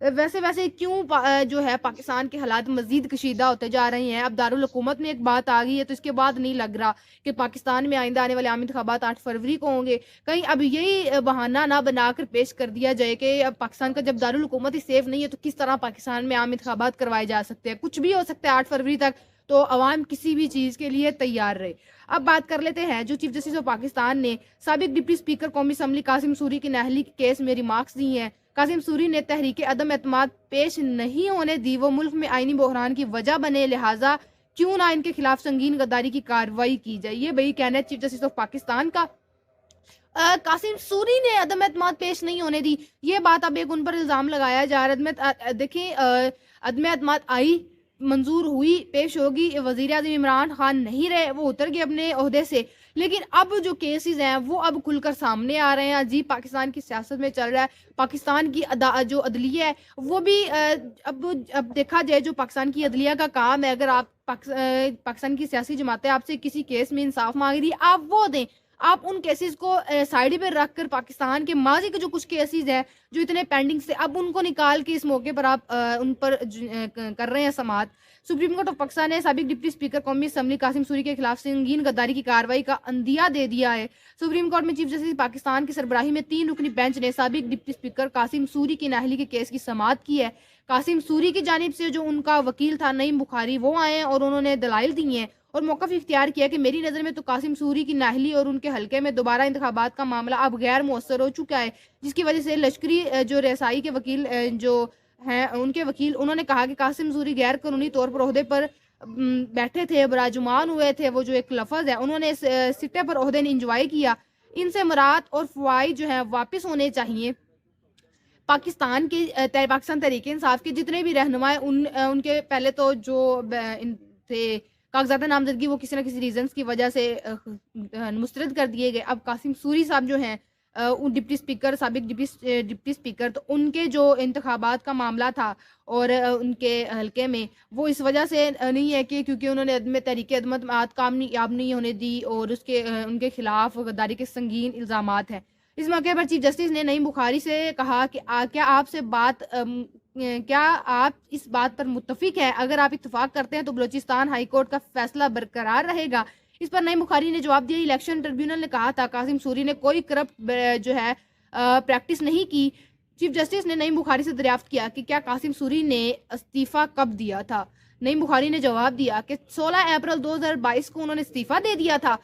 ویسے ویسے کیوں جو ہے پاکستان کے حالات مزید کشیدہ ہوتے جا رہے ہیں. اب دارالحکومت میں ایک بات آ گئی ہے تو اس کے بعد نہیں لگ رہا کہ پاکستان میں آئندہ آنے والے عام انتخابات 8 فروری کو ہوں گے. کہیں اب یہی بہانہ نہ بنا کر پیش کر دیا جائے کہ اب پاکستان کا جب دارالحکومت ہی سیف نہیں ہے تو کس طرح پاکستان میں عام انتخابات کروائے جا سکتے ہیں. کچھ بھی ہو سکتا ہے 8 فروری تک, تو عوام کسی بھی چیز کے لیے تیار رہے. اب بات کر لیتے ہیں جو چیف جسٹس آف پاکستان نے سابق ڈپٹی اسپیکر قومی اسمبلی قاسم سوری کی نااہلی کے کیس میں ریمارکس دی ہیں. قاسم سوری نے تحریک عدم اعتماد پیش نہیں ہونے دی, وہ ملک میں آئینی بحران کی وجہ بنے, لہٰذا کیوں نہ ان کے خلاف سنگین غداری کی کارروائی کی جائے. یہ بھائی کہنا ہے چیف جسٹس آف پاکستان کا. قاسم سوری نے عدم اعتماد پیش نہیں ہونے دی, یہ بات اب ایک ان پر الزام لگایا جا رہا ہے. دیکھیں عدم اعتماد آئی, منظور ہوئی, پیش ہوگی, وزیر اعظم عمران خان نہیں رہے, وہ اتر گئے اپنے عہدے سے, لیکن اب جو کیسز ہیں وہ اب کھل کر سامنے آ رہے ہیں. عجیب پاکستان کی سیاست میں چل رہا ہے. پاکستان کی جو عدلیہ ہے وہ بھی اب دیکھا جائے جو پاکستان کی عدلیہ کا کام ہے, اگر آپ پاکستان کی سیاسی جماعتیں آپ سے کسی کیس میں انصاف مانگ رہی, آپ وہ دیں. آپ ان کیسز کو سائیڈ پہ رکھ کر پاکستان کے ماضی کے جو کچھ کیسز ہیں جو اتنے پینڈنگ سے, اب ان کو نکال کے اس موقع پر آپ ان پر کر رہے ہیں سماعت. سپریم کورٹ آف پاکستان نے سابق ڈپٹی اسپیکر قومی اسمبلی قاسم سوری کے خلاف سنگین غداری کی کارروائی کا عندیہ دے دیا ہے. سپریم کورٹ میں چیف جسٹس پاکستان کی سربراہی میں 3 رکنی بینچ نے سابق ڈپٹی اسپیکر قاسم سوری کی نااہلی کے کیس کی سماعت کی ہے. قاسم سوری کی جانب سے جو ان کا وکیل تھا نعیم بخاری, وہ آئے ہیں اور انہوں نے دلائل دی ہیں اور موقف اختیار کیا کہ میری نظر میں تو قاسم سوری کی نااہلی اور ان کے حلقے میں دوبارہ انتخابات کا معاملہ اب غیر مؤثر ہو چکا ہے, جس کی وجہ سے لشکری جو رسائی کے وکیل جو ہیں ان کے وکیل, انہوں نے کہا کہ قاسم سوری غیر قانونی طور پر عہدے پر بیٹھے تھے, براجمان ہوئے تھے, وہ جو ایک لفظ ہے انہوں نے سٹے پر عہدے نے انجوائے کیا, ان سے مراد اور فوائد جو ہیں واپس ہونے چاہیے. پاکستان تحریک انصاف کے جتنے بھی رہنما ان کے پہلے تو جو تھے کاغذات نامزدگی وہ کسی نہ کسی ریزنز کی وجہ سے مسترد کر دیے گئے. اب قاسم سوری صاحب جو ہیں ڈپٹی اسپیکر, سابق ڈپٹی اسپیکر, تو ان کے جو انتخابات کا معاملہ تھا اور ان کے حلقے میں وہ اس وجہ سے نہیں ہے کہ کیونکہ انہوں نے تحریک عدم اعتماد کامیاب نہیں ہونے دی اور ان کے خلاف غداری کے سنگین الزامات ہیں. اس موقع پر چیف جسٹس نے نعیم بخاری سے کہا کہ کیا آپ اس بات پر متفق ہیں؟ اگر آپ اتفاق کرتے ہیں تو بلوچستان ہائی کورٹ کا فیصلہ برقرار رہے گا. اس پر نعیم بخاری نے جواب دیا, الیکشن ٹریبیونل نے کہا تھا قاسم سوری نے کوئی کرپٹ جو ہے پریکٹس نہیں کی. چیف جسٹس نے نعیم بخاری سے دریافت کیا کہ کیا قاسم سوری نے استعفیٰ کب دیا تھا. نعیم بخاری نے جواب دیا کہ 16 اپریل 2022 کو انہوں نے استعفیٰ دے دیا تھا,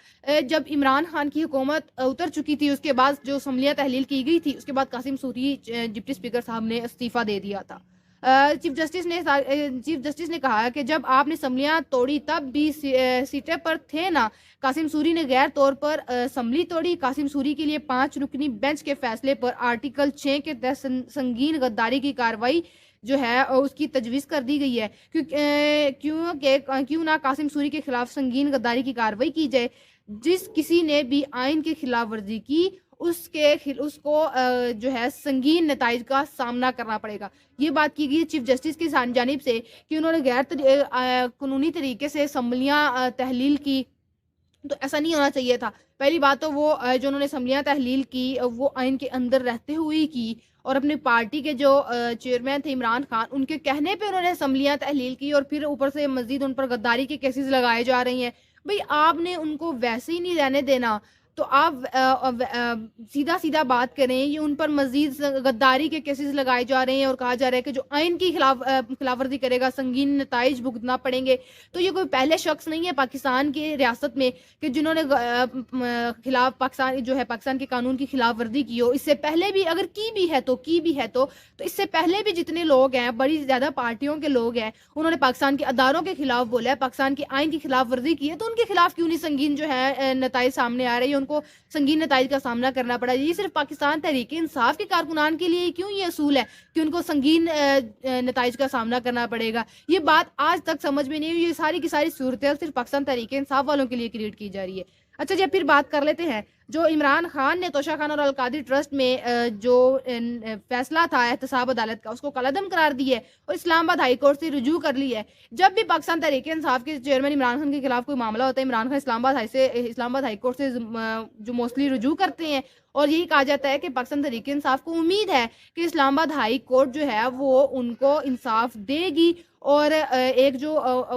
جب عمران خان کی حکومت اتر چکی تھی. اس کے بعد جو اسمبلیاں تحلیل کی گئی تھی اس کے بعد قاسم سوری ڈپٹی اسپیکر صاحب نے استعفیٰ دے دیا تھا. چیف جسٹس نے کہا کہ جب آپ نے اسمبلیاں توڑی تب بھی سیٹیں پر تھے نا. قاسم سوری نے غیر طور پر اسمبلی توڑی. قاسم سوری کے لیے 5 رکنی بینچ کے فیصلے پر آرٹیکل 6 کے تحت سنگین غداری کی کارروائی جو ہے اس کی تجویز کر دی گئی ہے. کیوں نہ قاسم سوری کے خلاف سنگین غداری کی کارروائی کی جائے. جس کسی نے بھی آئین کی خلاف ورزی کی اس کو جو ہے سنگین نتائج کا سامنا کرنا پڑے گا. یہ بات کی گئی چیف جسٹس کی جانب سے کہ انہوں نے غیر قانونی طریقے سے اسمبلیاں تحلیل کی, تو ایسا نہیں ہونا چاہیے تھا. پہلی بات تو وہ جو انہوں نے اسمبلیاں تحلیل کی وہ آئین کے اندر رہتے ہوئے کی, اور اپنی پارٹی کے جو چیئرمین تھے عمران خان, ان کے کہنے پہ انہوں نے اسمبلیاں تحلیل کی, اور پھر اوپر سے مزید ان پر غداری کے کیسز لگائے جا رہی ہیں. بھئی آپ نے ان کو ویسے ہی نہیں رہنے دینا, تو آپ سیدھا بات کریں. یہ ان پر مزید غداری کے کیسز لگائے جا رہے ہیں اور کہا جا رہا ہے کہ جو آئین کی خلاف ورزی کرے گا سنگین نتائج بھگتنا پڑیں گے. تو یہ کوئی پہلے شخص نہیں ہے پاکستان کی ریاست میں کہ جنہوں نے پاکستان کے قانون کی خلاف ورزی کی ہو. اس سے پہلے بھی اگر کی بھی ہے تو اس سے پہلے بھی جتنے لوگ ہیں, بڑی زیادہ پارٹیوں کے لوگ ہیں, انہوں نے پاکستان کے اداروں کے خلاف بولا ہے, پاکستان کے آئین کی خلاف ورزی کی ہے, تو ان کے خلاف کیوں نہیں سنگین جو ہے نتائج سامنے آ رہے ہیں, ان کو سنگین نتائج کا سامنا کرنا پڑا. یہ صرف پاکستان تحریک انصاف کے کارکنان کے لیے کیوں یہ اصول ہے کہ ان کو سنگین نتائج کا سامنا کرنا پڑے گا؟ یہ بات آج تک سمجھ میں نہیں ہوئی. یہ ساری کی ساری صورتیں صرف پاکستان تحریک انصاف والوں کے لیے کریٹ کی جا رہی ہے. اچھا جی, پھر بات کر لیتے ہیں جو عمران خان نے توشہ خان اور القادری ٹرسٹ میں جو فیصلہ تھا احتساب عدالت کا, اس کو کالعدم قرار دی ہے اور اسلام آباد ہائی کورٹ سے رجوع کر لی ہے. جب بھی پاکستان تحریک انصاف کے چیئرمین عمران خان کے خلاف کوئی معاملہ ہوتا ہے, عمران خان اسلام آباد ہائی کورٹ سے جو موسٹلی رجوع کرتے ہیں, اور یہی کہا جاتا ہے کہ پاکستان تحریک انصاف کو امید ہے کہ اسلام آباد ہائی کورٹ جو ہے وہ ان کو انصاف دے گی اور ایک جو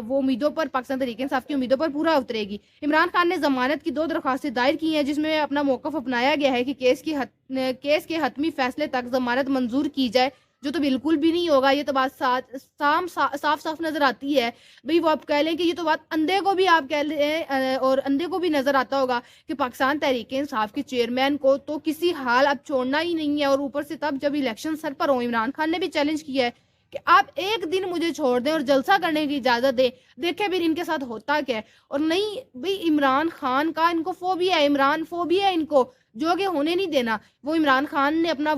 وہ امیدوں پر پاکستان تحریک انصاف کی امیدوں پر پورا اترے گی۔ عمران خان نے ضمانت کی 2 درخواستیں دائر کی ہیں جس میں اپنا موقف اپنایا گیا ہے کہ کیس کے حتمی فیصلے تک ضمانت منظور کی جائے، جو تو بالکل بھی نہیں ہوگا۔ یہ تو بات صاف نظر آتی ہے بھئی، وہ آپ کہہ لیں کہ یہ تو بات اندھے کو بھی آپ کہہ لیں اور اندھے کو بھی نظر آتا ہوگا کہ پاکستان تحریک انصاف کے چیئرمین کو تو کسی حال اب چھوڑنا ہی نہیں ہے، اور اوپر سے تب جب الیکشن سر پر ہوں عمران خان نے بھی چیلنج کیا ہے کہ آپ ایک دن مجھے چھوڑ دیں اور جلسہ کرنے کی اجازت دیں، دیکھیں پھر ان کے ساتھ ہوتا کیا ہے۔ اور نہیں بھئی، عمران خان کا ان کو فوبیا ہے، عمران فوبیا ہے ان کو، جو کہ ہونے نہیں دینا۔ وہ عمران خان نے اپنا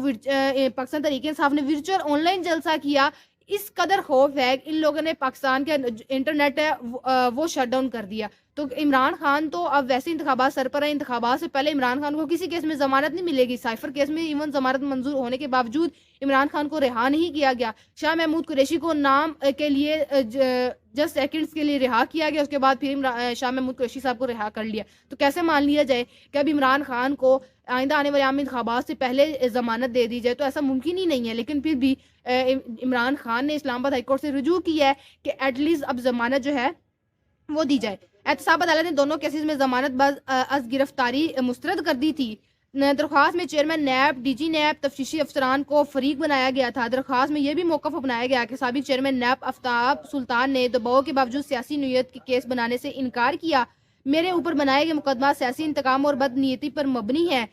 پاکستان تحریک انصاف نے ورچوئل آن لائن جلسہ کیا، اس قدر خوف ہے ان لوگوں نے پاکستان کے انٹرنیٹ ہے وہ شٹ ڈاؤن کر دیا۔ تو عمران خان تو اب ویسے انتخابات سر پر ہیں، انتخابات سے پہلے عمران خان کو کسی کیس میں ضمانت نہیں ملے گی۔ سائفر کیس میں ایون ضمانت منظور ہونے کے باوجود عمران خان کو رہا نہیں کیا گیا۔ شاہ محمود قریشی کو نام کے لیے جسٹ سیکنڈز کے لیے رہا کیا گیا، اس کے بعد پھر شاہ محمود قریشی صاحب کو رہا کر لیا۔ تو کیسے مان لیا جائے کہ اب عمران خان کو آئندہ آنے والے عام انتخابات سے پہلے ضمانت دے دی جائے؟ تو ایسا ممکن ہی نہیں ہے، لیکن پھر بھی عمران خان نے اسلام آباد ہائی کورٹ سے رجوع کیا ہے کہ ایٹ لیسٹ اب ضمانت جو ہے وہ دی جائے۔ احتساب عدالت نے دونوں کیسز میں ضمانت باز از گرفتاری مسترد کر دی تھی۔ درخواست میں chairman NAB, D G NAB, تفتیشی افسران کو فریق بنایا گیا تھا۔ درخواست میں یہ بھی موقف اپنایا گیا کہ سابق چیئرمین نیب آفتاب سلطان نے دباؤ کے باوجود سیاسی نوعیت کی کیس بنانے سے انکار کیا۔ میرے اوپر بنائے گئے مقدمات سیاسی انتقام اور بد نیتی پر مبنی ہے۔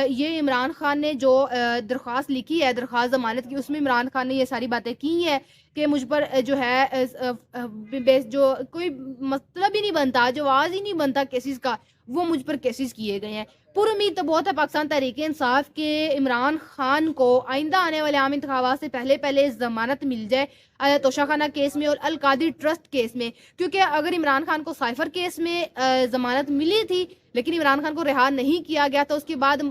یہ عمران خان نے جو درخواست لکھی ہے، درخواست ضمانت کی، اس میں عمران خان نے یہ ساری باتیں کی ہیں کہ مجھ پر جو ہے جو کوئی مطلب ہی نہیں بنتا، جو آواز ہی نہیں بنتا کیسز کا، وہ مجھ پر کیسز کیے گئے ہیں۔ پر امید تو بہت ہے پاکستان تحریک انصاف کے عمران خان کو آئندہ آنے والے عام انتخابات سے پہلے ضمانت مل جائے توشہ خانہ کیس میں اور القادری ٹرسٹ کیس میں، کیونکہ اگر عمران خان کو سائفر کیس میں ضمانت ملی تھی لیکن عمران خان کو رہا نہیں کیا گیا، تو اس کے بعد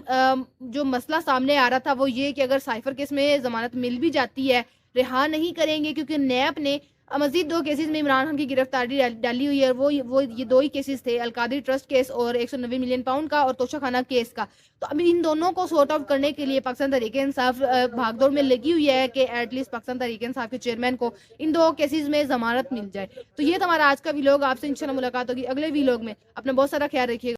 جو مسئلہ سامنے آ رہا تھا وہ یہ کہ اگر سائفر کیس میں ضمانت مل بھی جاتی ہے، رہا نہیں کریں گے، کیونکہ نیب نے مزید 2 کیسز میں عمران خان کی گرفتاری ڈالی ہوئی ہے، وہ یہ 2 ہی کیسز تھے، القادری ٹرسٹ کیس اور 190 ملین پاؤنڈ کا اور توشہ خانہ کیس کا۔ تو اب ان دونوں کو سورٹ آؤٹ کرنے کے لیے پاکستان تحریک انصاف بھاگ دوڑ میں لگی ہوئی ہے کہ ایٹ لیسٹ پاکستان تحریک انصاف کے چیئرمین کو ان 2 کیسز میں ضمانت مل جائے۔ تو یہ تو ہمارا آج کا ویلوگ، آپ سے انشاءاللہ ملاقات ہوگی اگلے ویلوگ میں۔ اپنا بہت سارا خیال رکھیے گا۔